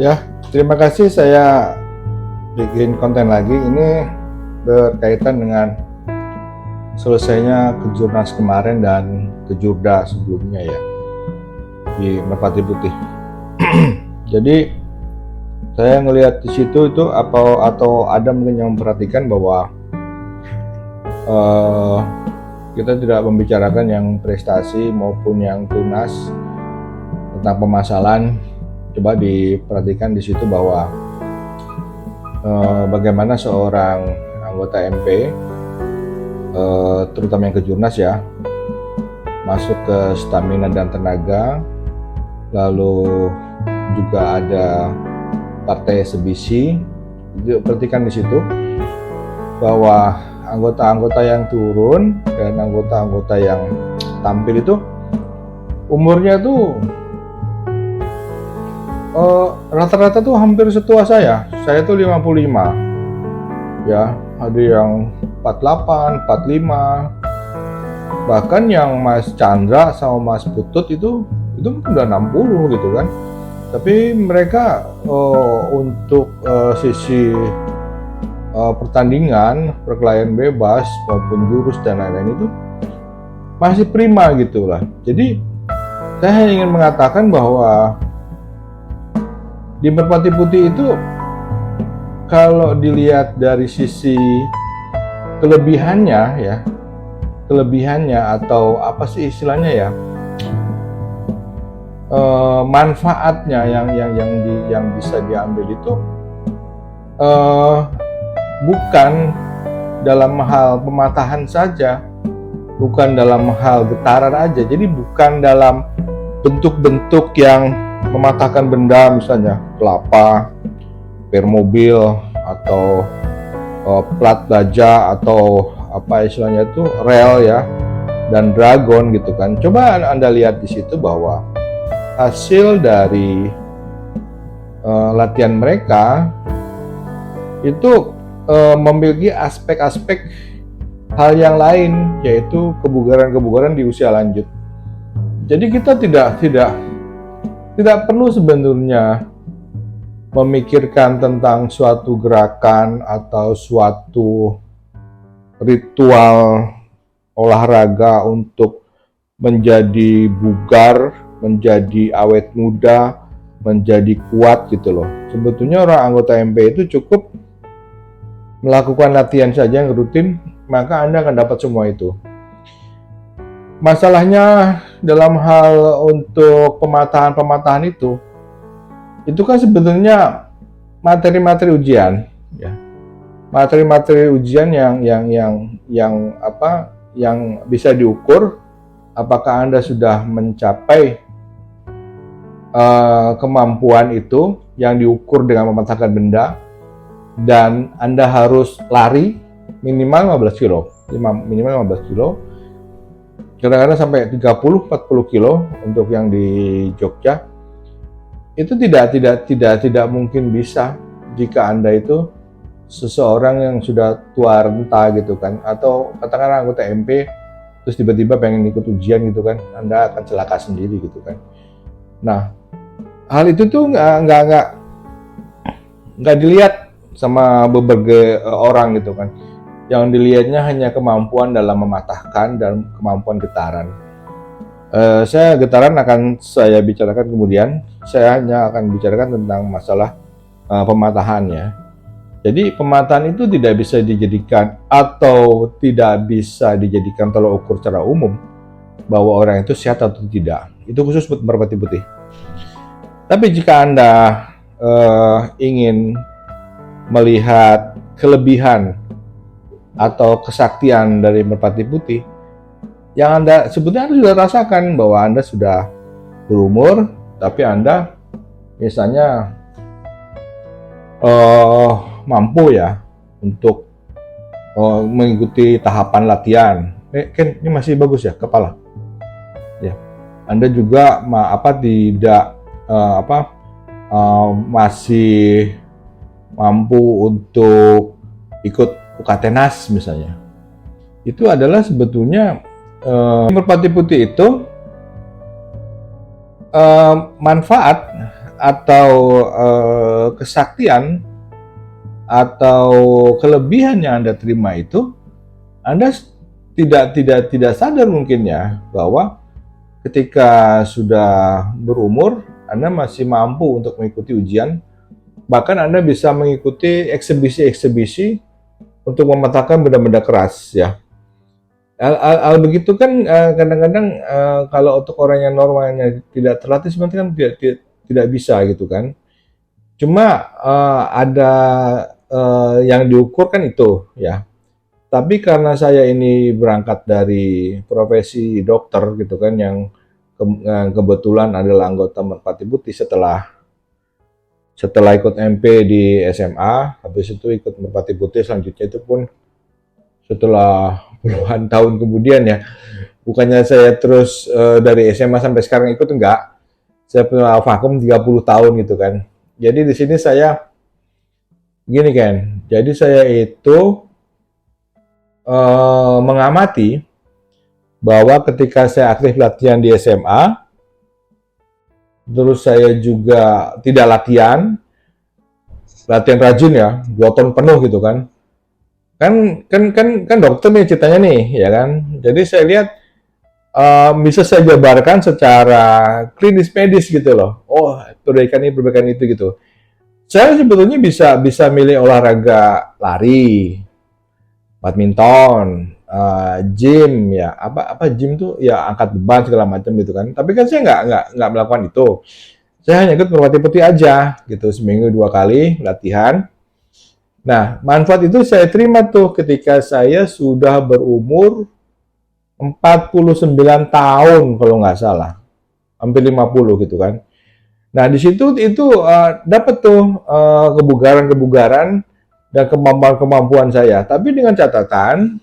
Ya, terima kasih saya bikin konten lagi. Ini berkaitan dengan selesainya Kejurnas kemarin dan Kejurda sebelumnya ya di Merpati Putih. Jadi saya ngelihat di situ itu atau ada mungkin yang memperhatikan bahwa kita tidak membicarakan yang prestasi maupun yang tunas tentang pemasalan. Coba diperhatikan di situ bahwa bagaimana seorang anggota MP, terutama yang Kejurnas ya, masuk ke stamina dan tenaga, lalu juga ada partai sebisi. Perhatikan di situ bahwa anggota-anggota yang turun dan anggota-anggota yang tampil itu umurnya tuh rata-rata tuh hampir setua saya. Saya tuh 55 ya, ada yang 48, 45, bahkan yang Mas Chandra sama Mas Putut itu udah 60 gitu kan. Tapi mereka untuk sisi pertandingan, perkelahian bebas maupun jurus dan lain-lain itu masih prima gitu lah. Jadi saya hanya ingin mengatakan bahwa di Merpati Putih itu kalau dilihat dari sisi kelebihannya atau apa sih istilahnya ya, manfaatnya yang bisa diambil itu bukan dalam hal pematahan saja, bukan dalam hal getaran aja. Jadi bukan dalam bentuk-bentuk yang mematahkan benda, misalnya kelapa, per mobil, atau plat baja, atau apa istilahnya itu rel ya, dan dragon gitu kan. Coba Anda lihat di situ bahwa hasil dari latihan mereka itu memiliki aspek-aspek hal yang lain, yaitu kebugaran-kebugaran di usia lanjut. Jadi kita tidak perlu sebenarnya memikirkan tentang suatu gerakan atau suatu ritual olahraga untuk menjadi bugar, menjadi awet muda, menjadi kuat gitu loh. Sebetulnya orang anggota MP itu cukup melakukan latihan saja yang rutin, maka Anda akan dapat semua itu. Masalahnya dalam hal untuk pematahan itu kan sebetulnya materi-materi ujian ya. Materi-materi ujian yang bisa diukur apakah Anda sudah mencapai kemampuan itu yang diukur dengan mematahkan benda, dan Anda harus lari minimal 15 kilo. Kadang-kadang sampai 30-40 kilo untuk yang di Jogja. Itu tidak mungkin bisa jika Anda itu seseorang yang sudah tua renta gitu kan, atau katakanlah anggota MP terus tiba-tiba pengen ikut ujian gitu kan, Anda akan celaka sendiri gitu kan. Nah, hal itu tuh nggak dilihat sama berbagai orang gitu kan. Yang dilihatnya hanya kemampuan dalam mematahkan dan kemampuan getaran. Getaran akan saya bicarakan kemudian. Saya hanya akan bicarakan tentang masalah pematahan ya. Jadi pematahan itu tidak bisa dijadikan atau tidak bisa dijadikan tolak ukur secara umum bahwa orang itu sehat atau tidak. Itu khusus buat Merpati Putih. Tapi jika Anda ingin melihat kelebihan atau kesaktian dari Merpati Putih, yang Anda sebetulnya Anda sudah rasakan bahwa Anda sudah berumur, tapi Anda misalnya mampu ya untuk mengikuti tahapan latihan. Kan ini masih bagus ya kepala. Ya, Anda juga masih mampu untuk ikut UKTNAS misalnya. Itu adalah sebetulnya Merpati Putih itu manfaat atau kesaktian atau kelebihan yang Anda terima itu, Anda tidak sadar mungkin ya bahwa ketika sudah berumur, Anda masih mampu untuk mengikuti ujian, bahkan Anda bisa mengikuti eksebisi-eksebisi untuk mematahkan benda-benda keras ya. Hal begitu kan kadang-kadang kalau untuk orang yang normalnya tidak terlatih sebenarnya kan tidak bisa gitu kan. Cuma ada yang diukur kan itu ya. Tapi karena saya ini berangkat dari profesi dokter gitu kan yang kebetulan adalah anggota Merpati Putih setelah ikut MP di SMA, habis itu ikut Merpati Putih selanjutnya itu pun setelah puluhan tahun kemudian ya. Bukannya saya terus dari SMA sampai sekarang ikut, enggak. Saya punya vakum 30 tahun gitu kan. Jadi di sini saya gini kan. Jadi saya itu mengamati bahwa ketika saya aktif latihan di SMA, terus saya juga tidak latihan rajin ya, 2 tahun penuh gitu kan. Kan dokter nih ceritanya nih, ya kan. Jadi saya lihat bisa saya jabarkan secara klinis medis gitu loh. Oh, perbaikan ini, perbaikan itu gitu. Saya sebetulnya bisa milih olahraga lari, badminton, gym ya, apa gym tuh ya angkat beban segala macam gitu kan. Tapi kan saya nggak melakukan itu. Saya hanya ikut Merpati Putih aja gitu, seminggu 2 kali latihan. Nah, manfaat itu saya terima tuh ketika saya sudah berumur 49 tahun kalau nggak salah, hampir 50 gitu kan. Nah, di situ itu dapat tuh kebugaran-kebugaran dan kemampuan-kemampuan saya. Tapi dengan catatan,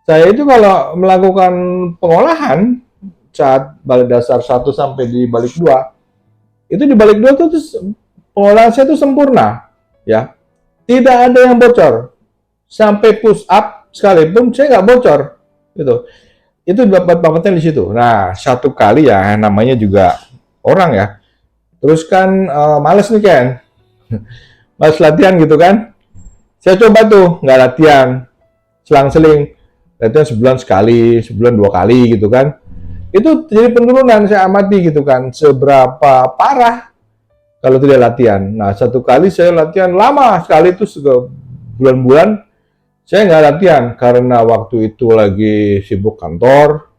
saya itu kalau melakukan pengolahan saat balik dasar 1 sampai di balik 2, itu di balik 2 tuh pengolahan saya itu sempurna, ya. Tidak ada yang bocor. Sampai push up sekalipun saya nggak bocor, gitu. Itu dapat babatnya di situ. Nah, 1 kali ya namanya juga orang ya. Terus kan males nih kan, males latihan gitu kan. Saya coba tuh nggak latihan, selang-seling, latihan sebulan sekali, sebulan 2 kali gitu kan. Itu jadi penurunan saya amati gitu kan, seberapa parah kalau tidak latihan. Nah, 1 kali saya latihan lama sekali itu bulan-bulan saya nggak latihan karena waktu itu lagi sibuk kantor,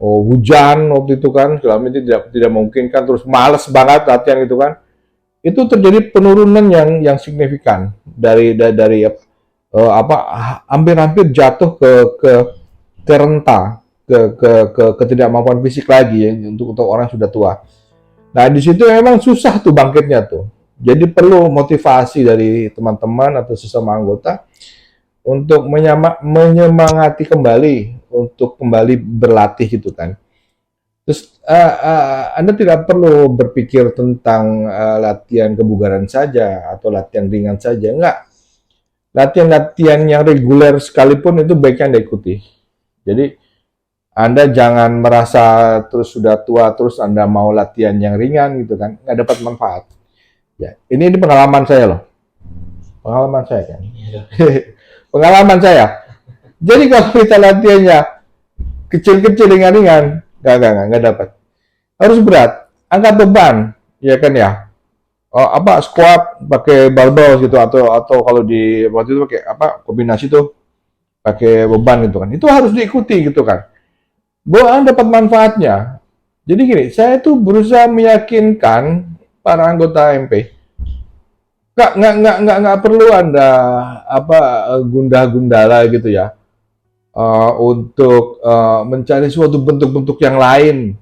hujan waktu itu kan, segala macam tidak mungkin kan, terus males banget latihan gitu kan. Itu terjadi penurunan yang signifikan dari apa hampir-hampir jatuh ke renta ke ketidakmampuan fisik lagi ya, untuk orang sudah tua. Nah, di situ memang susah tuh bangkitnya tuh. Jadi perlu motivasi dari teman-teman atau sesama anggota untuk menyemangati kembali untuk kembali berlatih gitu kan. Terus Anda tidak perlu berpikir tentang latihan kebugaran saja atau latihan ringan saja, enggak. Latihan-latihan yang reguler sekalipun itu baiknya Anda ikuti. Jadi Anda jangan merasa terus sudah tua terus Anda mau latihan yang ringan gitu kan, nggak dapat manfaat. Ya, ini pengalaman saya loh. Pengalaman saya kan. Pengalaman saya. Jadi kalau kita latihannya kecil-kecil ringan-ringan, nggak dapat. Harus berat, angkat beban, ya kan ya. Apa squat pakai barbell gitu atau kalau di waktu itu pakai apa kombinasi tuh pakai beban gitu kan. Itu harus diikuti gitu kan. Bahwa dapat manfaatnya. Jadi gini, saya tuh berusaha meyakinkan para anggota MP. Nggak perlu Anda apa gundah gundala gitu ya untuk mencari suatu bentuk-bentuk yang lain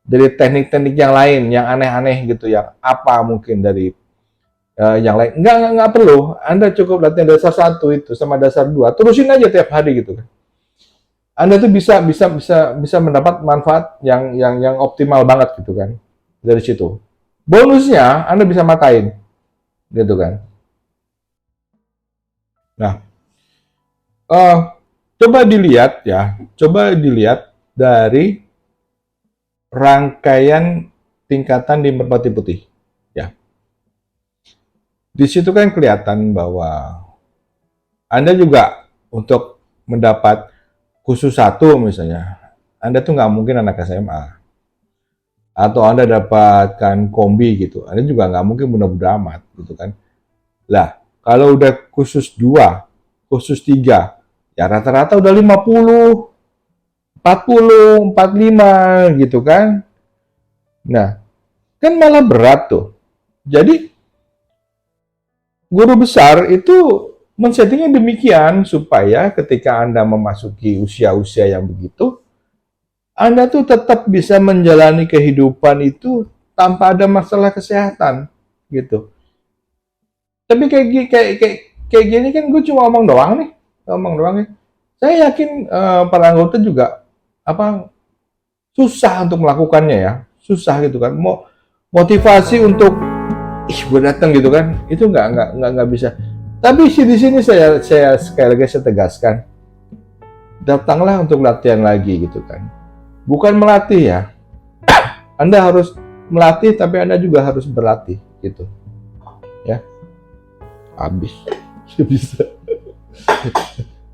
dari teknik-teknik yang lain yang aneh-aneh gitu ya apa mungkin dari yang lain nggak perlu. Anda cukup latihan dasar 1 itu sama dasar 2 terusin aja tiap hari gitu kan. Anda tuh bisa mendapat manfaat yang optimal banget gitu kan dari situ. Bonusnya Anda bisa matain gitu kan. Nah, uh, coba dilihat dari rangkaian tingkatan di merpati putih. Ya, di situ kan kelihatan bahwa Anda juga untuk mendapat khusus satu misalnya, Anda tuh nggak mungkin anak SMA. Atau Anda dapatkan kombi gitu, Anda juga nggak mungkin mudah-mudah amat gitu kan. Lah, kalau udah khusus 2, khusus 3, ya rata-rata udah 50, 40, 45 gitu kan. Nah, kan malah berat tuh. Jadi, guru besar itu men-settingnya demikian supaya ketika Anda memasuki usia-usia yang begitu, Anda tuh tetap bisa menjalani kehidupan itu tanpa ada masalah kesehatan gitu. Tapi kayak gini kan gue cuma ngomong doang nih. Saya yakin para anggota juga apa susah untuk melakukannya ya, susah gitu kan. Mau motivasi untuk gue datang gitu kan, itu nggak bisa. Tapi di sini saya sekali lagi saya tegaskan, datanglah untuk latihan lagi gitu kan. Bukan melatih ya, Anda harus melatih tapi Anda juga harus berlatih gitu. Ya, habis bisa.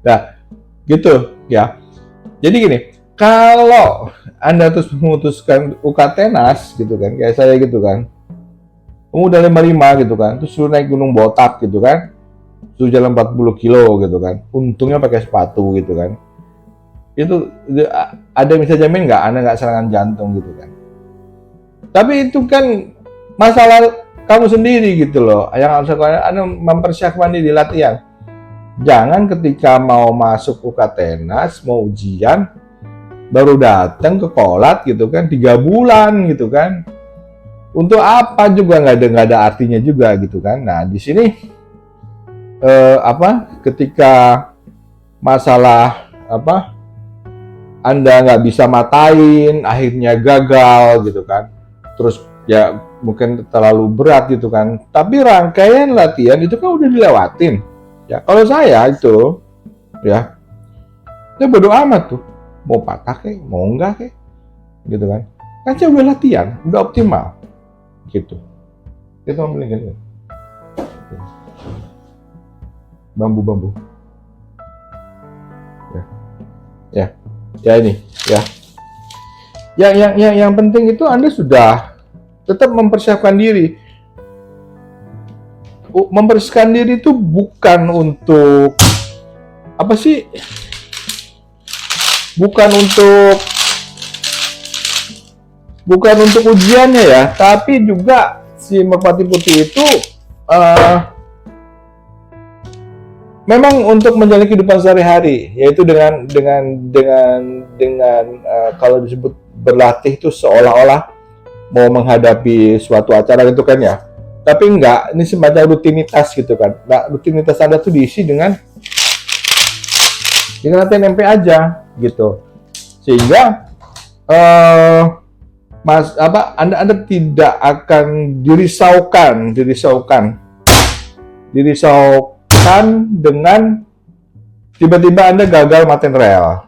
Nah, gitu ya. Jadi gini, kalau Anda terus memutuskan UKTNAS gitu kan, kayak saya gitu kan, udah 55 gitu kan, terus suruh naik Gunung Botak gitu kan, suruh jalan 40 kilo gitu kan, untungnya pakai sepatu gitu kan, itu ada yang bisa jamin nggak Anda nggak serangan jantung gitu kan. Tapi itu kan masalah kamu sendiri gitu loh, yang harus Anda mempersiapkan diri latihan. Jangan ketika mau masuk UKTNAS, mau ujian, baru datang ke kolat gitu kan, 3 bulan gitu kan. Untuk apa juga nggak ada artinya juga gitu kan. Nah di sini ketika masalah Anda nggak bisa matain, akhirnya gagal gitu kan. Terus ya mungkin terlalu berat gitu kan. Tapi rangkaian latihan itu kan udah dilewatin. Ya kalau saya itu ya bodo amat tuh. Mau patah kek, mau enggak kek. Gitu kan. Kan saya udah latihan, udah optimal. Gitu. Itu ambil gini. Bambu. Ya ini, ya. Yang penting itu Anda sudah tetap mempersiapkan diri. Mempersiapkan diri itu bukan untuk apa sih? Bukan untuk ujiannya ya, tapi juga si merpati putih itu memang untuk menjalani kehidupan sehari-hari, yaitu dengan kalau disebut berlatih itu seolah-olah mau menghadapi suatu acara gitu kan ya. Tapi enggak, ini semacam rutinitas gitu kan. Nah, rutinitas Anda tuh diisi dengan latihan MP aja gitu. Sehingga Anda tidak akan dirisaukan dengan tiba-tiba Anda gagal matiin rel.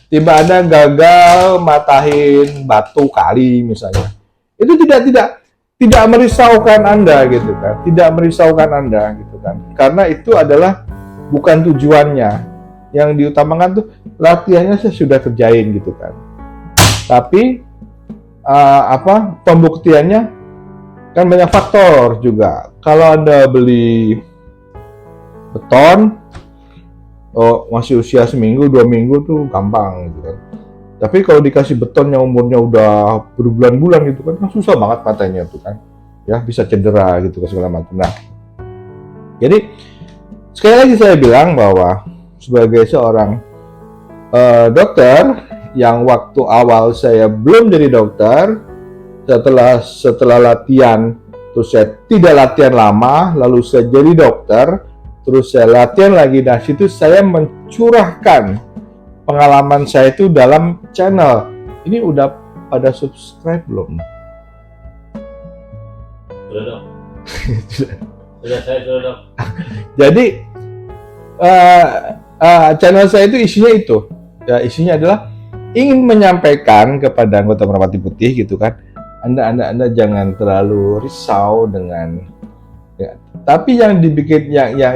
Tiba Anda gagal matahin batu kali misalnya. Itu tidak merisaukan Anda gitu kan. Tidak merisaukan Anda gitu kan. Karena itu adalah bukan tujuannya. Yang diutamakan tuh latihannya saya sudah kerjain gitu kan. Tapi pembuktiannya kan banyak faktor juga. Kalau Anda beli beton, masih usia seminggu, 2 minggu tuh gampang gitu kan. Tapi kalau dikasih beton yang umurnya udah berbulan-bulan gitu kan susah banget matanya tuh kan. Ya bisa cedera gitu segala macam. Nah, jadi sekali lagi saya bilang bahwa sebagai seorang dokter yang waktu awal saya belum jadi dokter, setelah latihan terus saya tidak latihan lama, lalu saya jadi dokter, terus saya latihan lagi. Nah, situ saya mencurahkan pengalaman saya itu dalam channel. Ini udah pada subscribe belum? Sudah dong. Sudah dong. Jadi channel saya itu isinya itu. Ya, isinya adalah ingin menyampaikan kepada anggota Merpati Putih gitu kan, Anda jangan terlalu risau dengan ya. Tapi yang dibikin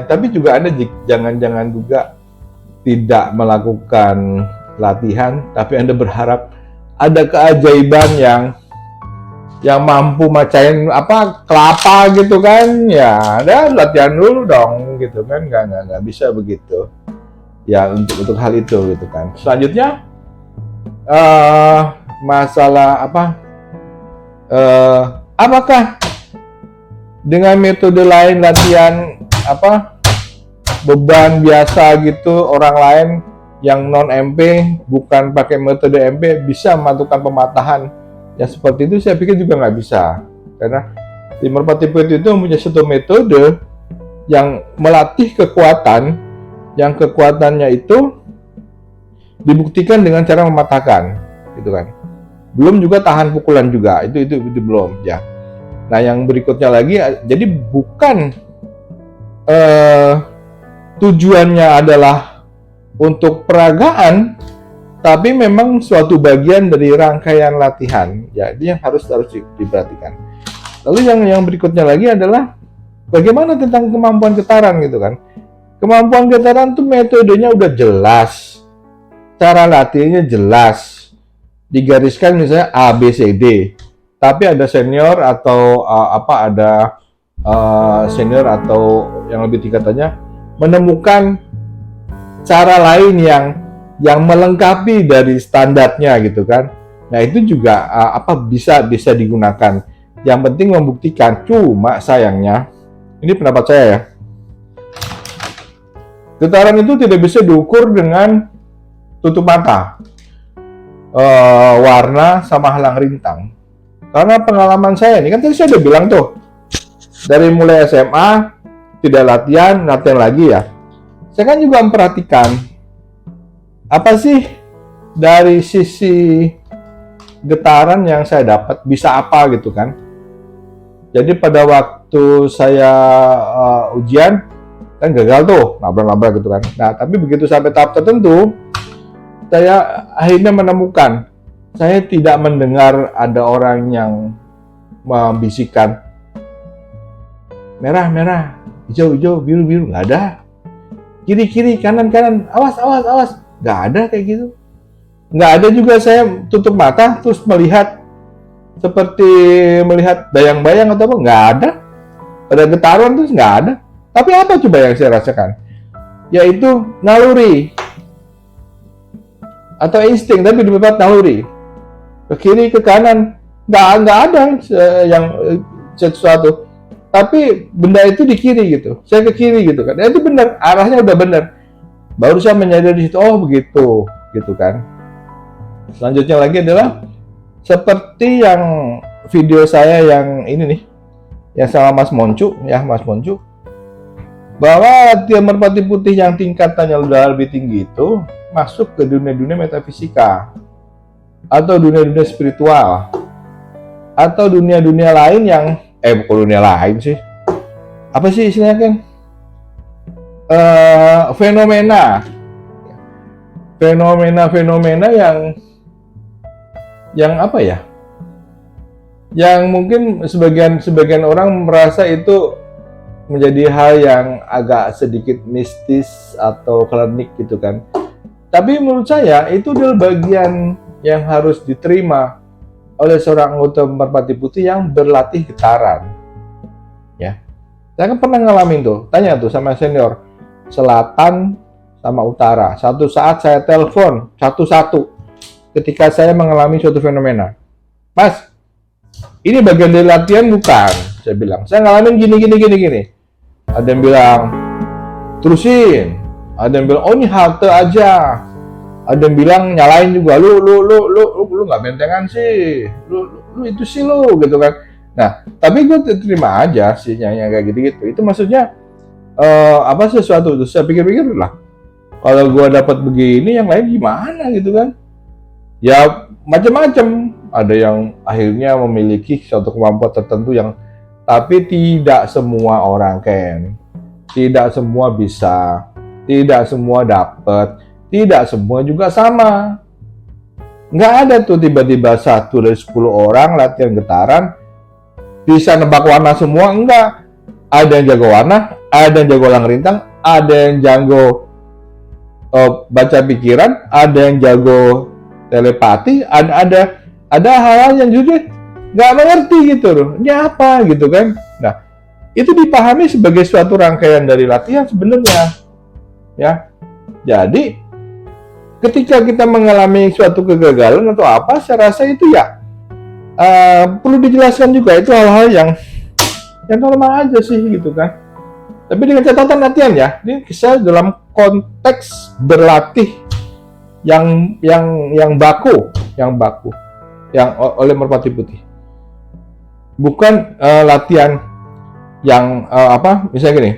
tapi juga Anda jangan juga tidak melakukan latihan, tapi Anda berharap ada keajaiban yang mampu macain apa kelapa gitu kan, ya ada latihan dulu dong gitu kan, nggak bisa begitu ya untuk hal itu gitu kan. Selanjutnya masalah apakah dengan metode lain latihan beban biasa gitu orang lain yang non MP bukan pakai metode MP bisa melakukan pematahan yang seperti itu? Saya pikir juga nggak bisa, karena di merpati putih itu mempunyai satu metode yang melatih kekuatan, yang kekuatannya itu dibuktikan dengan cara mematahkan, gitu kan. Belum juga tahan pukulan juga, itu belum ya. Nah yang berikutnya lagi, jadi bukan tujuannya adalah untuk peragaan, tapi memang suatu bagian dari rangkaian latihan. Ya, ini yang harus diperhatikan. Lalu yang berikutnya lagi adalah bagaimana tentang kemampuan getaran gitu kan. Kemampuan getaran tuh metodenya udah jelas. Cara latihannya jelas. Digariskan misalnya A, B, C, D. Tapi ada senior atau senior atau yang lebih tingkatannya menemukan cara lain yang melengkapi dari standarnya gitu kan. Nah itu juga bisa digunakan. Yang penting membuktikan. Cuma sayangnya, ini pendapat saya ya, getaran itu tidak bisa diukur dengan tutup mata, warna sama halang rintang. Karena pengalaman saya ini kan tadi saya udah bilang tuh, dari mulai SMA tidak latihan lagi ya. Saya kan juga memperhatikan apa sih dari sisi getaran yang saya dapat, bisa apa gitu kan. Jadi pada waktu saya ujian kan gagal tuh, nabrak gitu kan. Nah tapi begitu sampai tahap tertentu, saya akhirnya menemukan, saya tidak mendengar ada orang yang membisikkan merah, hijau, biru, nggak ada. Kiri, kanan, awas, nggak ada kayak gitu. Nggak ada juga saya tutup mata terus melihat seperti melihat bayang-bayang atau apa, nggak ada. Ada getaran terus nggak ada. Tapi apa coba yang saya rasakan? Yaitu naluri atau insting, tapi lebih tepat naluri. Ke kiri, ke kanan, nggak ada yang sesuatu. Tapi benda itu di kiri gitu, saya ke kiri gitu kan, itu benar, arahnya udah benar. Baru saya menyadari di situ, oh begitu, gitu kan. Selanjutnya lagi adalah seperti yang video saya yang ini nih, yang sama Mas Moncu, bahwa latihan merpati putih yang tingkatannya udah lebih tinggi itu masuk ke dunia-dunia metafisika atau dunia-dunia spiritual atau dunia-dunia lain yang bukan dunia lain sih. Apa sih istilahnya kan? Fenomena yang apa ya? Yang mungkin sebagian orang merasa itu menjadi hal yang agak sedikit mistis atau klinik gitu kan. Tapi menurut saya itu adalah bagian yang harus diterima oleh seorang anggota merpati putih yang berlatih getaran. Ya, saya kan pernah ngalamin tuh, tanya tuh sama senior, selatan sama utara. Satu saat saya telepon satu-satu ketika saya mengalami suatu fenomena. Mas, ini bagian dari latihan bukan? Saya bilang, saya ngalamin gini. Ada yang bilang, terusin. Ada yang bilang, oh ini halte aja. Ada yang bilang nyalain juga, lu nggak bentengan sih, lu itu sih lu gitu kan. Nah tapi gue terima aja sih yang kayak gitu. Itu maksudnya sesuatu itu saya pikir-pikir lah, kalau gue dapat begini yang lain gimana gitu kan. Ya macam-macam, ada yang akhirnya memiliki suatu kemampuan tertentu yang, tapi tidak semua orang tidak semua bisa, tidak semua dapat. Tidak semua juga sama. Nggak ada tuh tiba-tiba 1 dari 10 orang latihan getaran bisa nebak warna semua, enggak. Ada yang jago warna, ada yang jago lang rintang, ada yang jago baca pikiran, ada yang jago telepati, ada hal-hal yang jujur nggak mengerti gitu loh. Ini apa gitu kan? Nah, itu dipahami sebagai suatu rangkaian dari latihan sebenarnya, ya. Jadi ketika kita mengalami suatu kegagalan atau apa, saya rasa itu ya perlu dijelaskan juga, itu hal-hal yang normal aja sih gitu kan. Tapi dengan catatan latihan ya, ini kisah dalam konteks berlatih yang baku yang oleh Merpati Putih. Bukan latihan yang misalnya gini.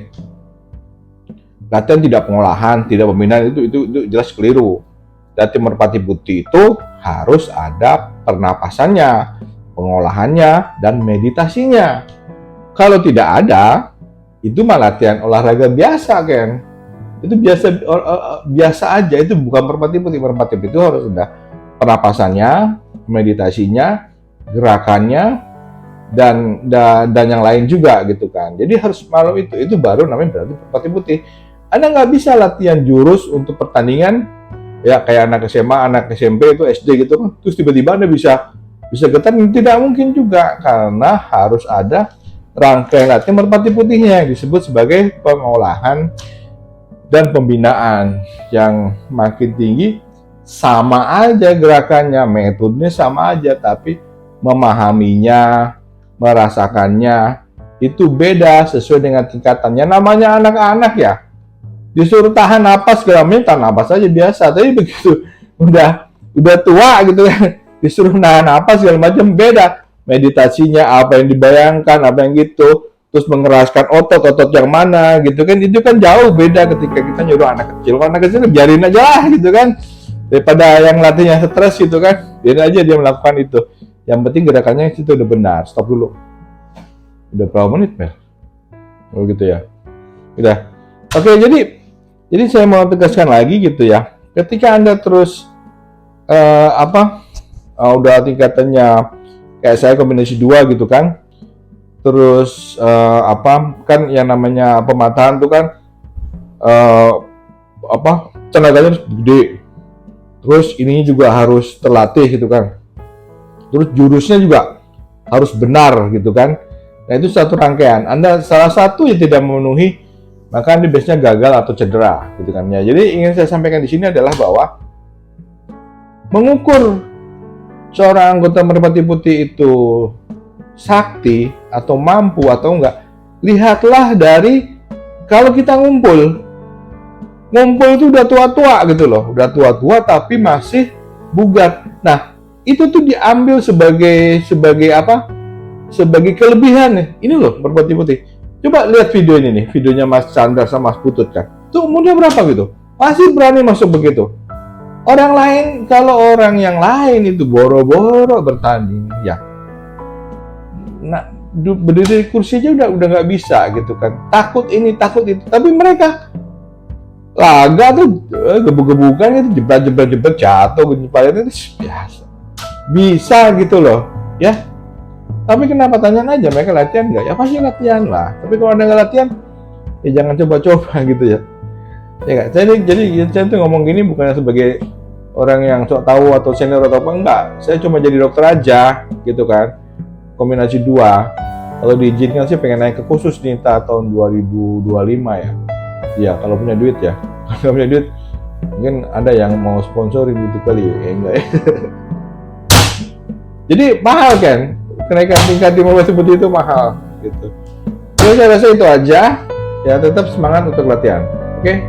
Latihan tidak pengolahan, tidak pembinaan, itu jelas keliru. Latihan Merpati Putih itu harus ada pernapasannya, pengolahannya, dan meditasinya. Kalau tidak ada, itu mah latihan olahraga biasa kan. Itu biasa aja, itu bukan Merpati Putih. Merpati Putih itu harus ada pernapasannya, meditasinya, gerakannya, dan yang lain juga gitu kan. Jadi harus malam itu baru namanya berarti Merpati Putih. Anda nggak bisa latihan jurus untuk pertandingan ya kayak anak SMA, anak SMP itu SD gitu kan, terus tiba-tiba Anda bisa getar, tidak mungkin juga, karena harus ada rangkaian latihan Merpati Putihnya yang disebut sebagai pengolahan dan pembinaan. Yang makin tinggi sama aja gerakannya, metodenya sama aja, tapi memahaminya, merasakannya itu beda sesuai dengan tingkatannya. Namanya anak-anak ya, disuruh tahan napas segala macam, tahan napas aja biasa. Tapi begitu udah tua gitu kan, disuruh nahan napas segala macam, beda. Meditasinya apa yang dibayangkan, apa yang gitu, terus mengeraskan otot yang mana gitu kan, itu kan jauh beda ketika kita nyuruh anak kecil. Kalau anak kecil biarin aja lah gitu kan, daripada yang latihnya stres gitu kan, biarin aja dia melakukan itu. Yang penting gerakannya itu udah benar. Stop dulu. Udah berapa menit, Mel? Oh gitu ya. Udah. Oke, jadi saya mau tegaskan lagi gitu ya. Ketika Anda terus udah tingkatannya kayak saya kombinasi 2 gitu kan. Terus kan yang namanya pematahan tuh kan tenaganya gede. Terus ininya juga harus terlatih gitu kan. Terus jurusnya juga harus benar gitu kan. Nah, itu satu rangkaian. Anda salah satu yang tidak memenuhi, maka Anda biasanya gagal atau cedera gitu kan ya. Jadi ingin saya sampaikan di sini adalah bahwa mengukur seorang anggota Merpati Putih itu sakti atau mampu atau enggak, lihatlah dari kalau kita ngumpul itu udah tua-tua gitu loh, udah tua-tua tapi masih bugar. Nah, itu tuh diambil sebagai kelebihan. Ini loh Merpati Putih. Coba lihat video ini nih, videonya Mas Chandra sama Mas Putut kan. Tuh umurnya berapa gitu? Masih berani masuk begitu. Kalau orang yang lain itu boro-boro bertanding, ya. Nah, berdiri di kursi aja udah nggak bisa gitu kan. Takut ini, takut itu. Tapi mereka laga tuh gebuk-gebukan itu, jebret jatuh gitu, itu biasa. Bisa gitu loh, ya. Tapi kenapa, tanya aja mereka latihan nggak? Ya pasti latihan lah. Tapi kalau Anda nggak latihan, ya jangan coba-coba gitu ya. Ya nggak? Saya tuh ngomong gini bukannya sebagai orang yang sok tahu atau senior atau apa, enggak. Saya cuma jadi dokter aja gitu kan. Kombinasi 2. Kalau diizinkan sih pengen naik ke khusus nih tahun 2025 ya. Ya kalau punya duit ya. Kalau punya duit mungkin ada yang mau sponsorin gitu kali ya, enggak ya. Jadi mahal kan? Kenaikan tingkat di Merpati Putih itu mahal gitu. Jadi saya rasa itu aja. Ya tetap semangat untuk latihan. Oke?